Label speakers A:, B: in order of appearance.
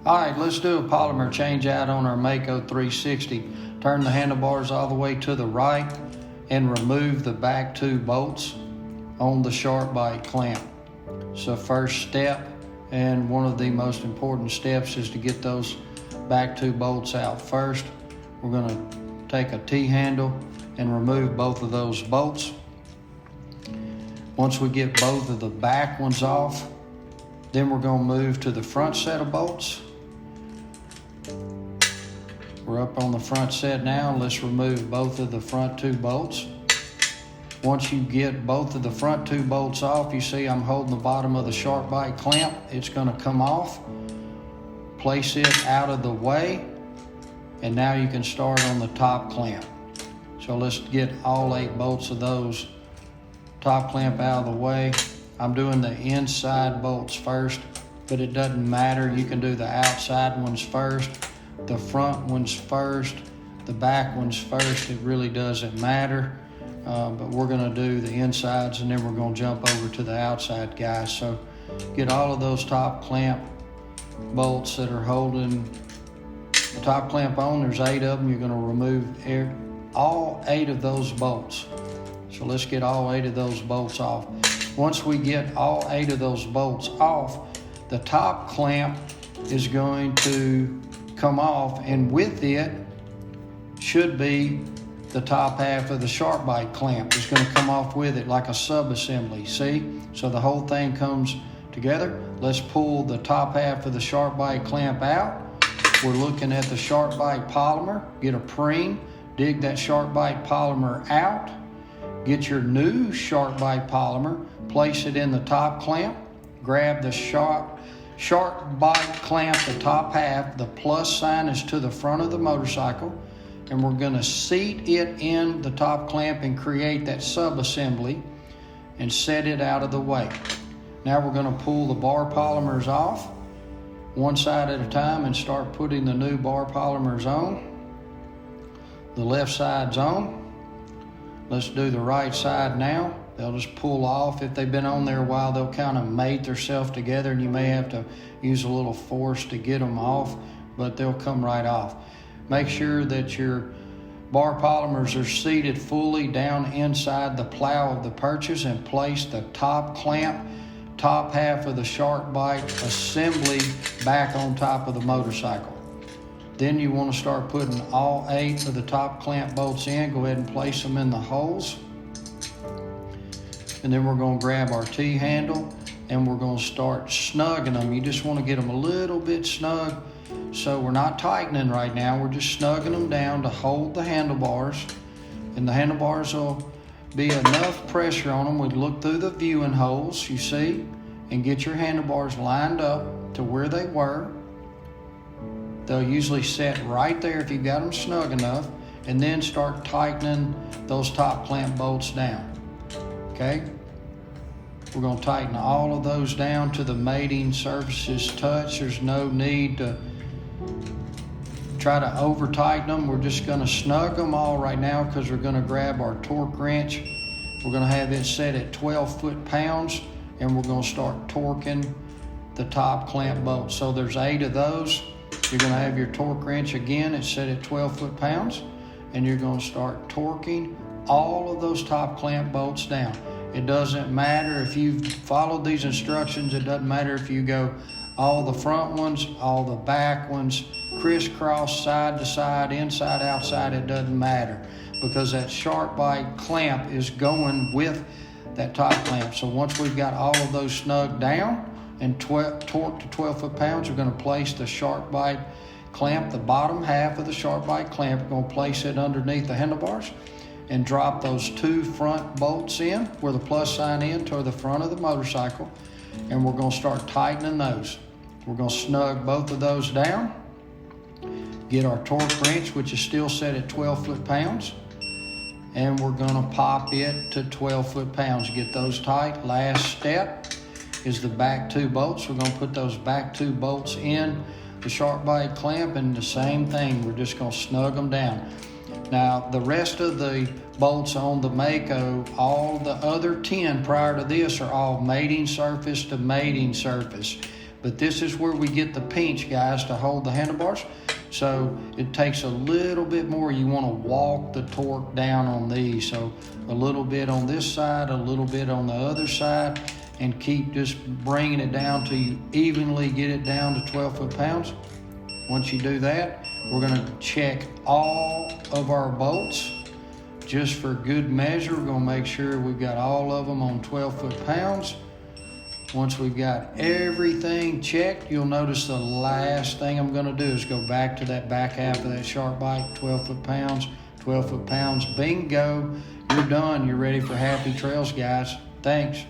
A: All right, let's do a polymer change out on our Mako 360. Turn the handlebars all the way to the right and remove the back two bolts on the sharp bite clamp. So first step, and one of the most important steps, is to get those back two bolts out first. We're going to take a T-handle and remove both of those bolts. Once we get both of the back ones off, then we're going to move to the front set of bolts. We're up on the front set now. Let's remove both of the front two bolts. Once you get both of the front two bolts off, you see I'm holding the bottom of the sharp bite clamp. It's going to come off. Place it out of the way, and now you can start on the top clamp. So let's get all 8 bolts of those top clamp out of the way. I'm doing the inside bolts first, but it doesn't matter. You can do the outside ones first, the front ones first, the back ones first. It really doesn't matter. But we're going to do the insides, and then we're going to jump over to the outside guys. So get all of those top clamp bolts that are holding the top clamp on. There's 8 of them. You're going to remove all 8 of those bolts. So let's get all 8 of those bolts off. Once we get all 8 of those bolts off, the top clamp is going to come off, and with it should be the top half of the sharp bite clamp. Is going to come off with it like a sub-assembly, see? So the whole thing comes together. Let's pull the top half of the sharp bite clamp out. We're looking at the sharp bite polymer. Get a preen, dig that sharp bite polymer out. Get your new sharp bite polymer, place it in the top clamp. Grab the sharp bite clamp, the top half. The plus sign is to the front of the motorcycle, and we're going to seat it in the top clamp and create that sub-assembly and set it out of the way. Now we're going to pull the bar polymers off one side at a time and start putting the new bar polymers on. The left side's on. Let's do the right side now. They'll just pull off. If they've been on there a while, they'll kind of mate themselves together, and you may have to use a little force to get them off, but they'll come right off. Make sure that your bar polymers are seated fully down inside the plow of the purchase, and place the top clamp, top half of the sharp bite assembly back on top of the motorcycle. Then you want to start putting all 8 of the top clamp bolts in. Go ahead and place them in the holes. And then we're going to grab our T-handle and we're going to start snugging them. You just want to get them a little bit snug. So we're not tightening right now. We're just snugging them down to hold the handlebars. And the handlebars will be enough pressure on them. We look through the viewing holes, you see, and get your handlebars lined up to where they were. They'll usually set right there if you've got them snug enough, and then start tightening those top clamp bolts down. Okay? We're going to tighten all of those down to the mating surfaces touch. There's no need to try to over tighten them. We're just going to snug them all right now, because we're going to grab our torque wrench. We're going to have it set at 12 foot-pounds, and we're going to start torquing the top clamp bolts. So there's 8 of those. You're going to have your torque wrench again. It's set at 12 foot-pounds, and you're going to start torquing all of those top clamp bolts down. It doesn't matter if you've followed these instructions. It doesn't matter if you go all the front ones, all the back ones, crisscross, side to side, inside, outside. It doesn't matter, because that sharp bite clamp is going with that top clamp. So once we've got all of those snugged down and torqued to 12 foot-pounds, we're going to place the sharp bite clamp, the bottom half of the sharp bite clamp. We're going to place it underneath the handlebars and drop those 2 front bolts in where the plus sign is toward the front of the motorcycle, and we're going to start tightening those. We're going to snug both of those down, get our torque wrench, which is still set at 12 foot-pounds, and we're going to pop it to 12 foot-pounds. Get those tight. Last step is the back 2 bolts. We're going to put those back 2 bolts in the sharp bite clamp, and the same thing. We're just going to snug them down. Now, the rest of the bolts on the Mako, all the other 10 prior to this, are all mating surface to mating surface. But this is where we get the pinch, guys, to hold the handlebars. So it takes a little bit more. You want to walk the torque down on these. So a little bit on this side, a little bit on the other side, and keep just bringing it down till you evenly get it down to 12 foot-pounds. Once you do that, we're going to check all of our bolts. Just for good measure, we're going to make sure we've got all of them on 12 foot-pounds. Once we've got everything checked, you'll notice the last thing I'm going to do is go back to that back half of that sharp bite, 12 foot-pounds, 12 foot-pounds. Bingo, you're done. You're ready for happy trails, guys. Thanks.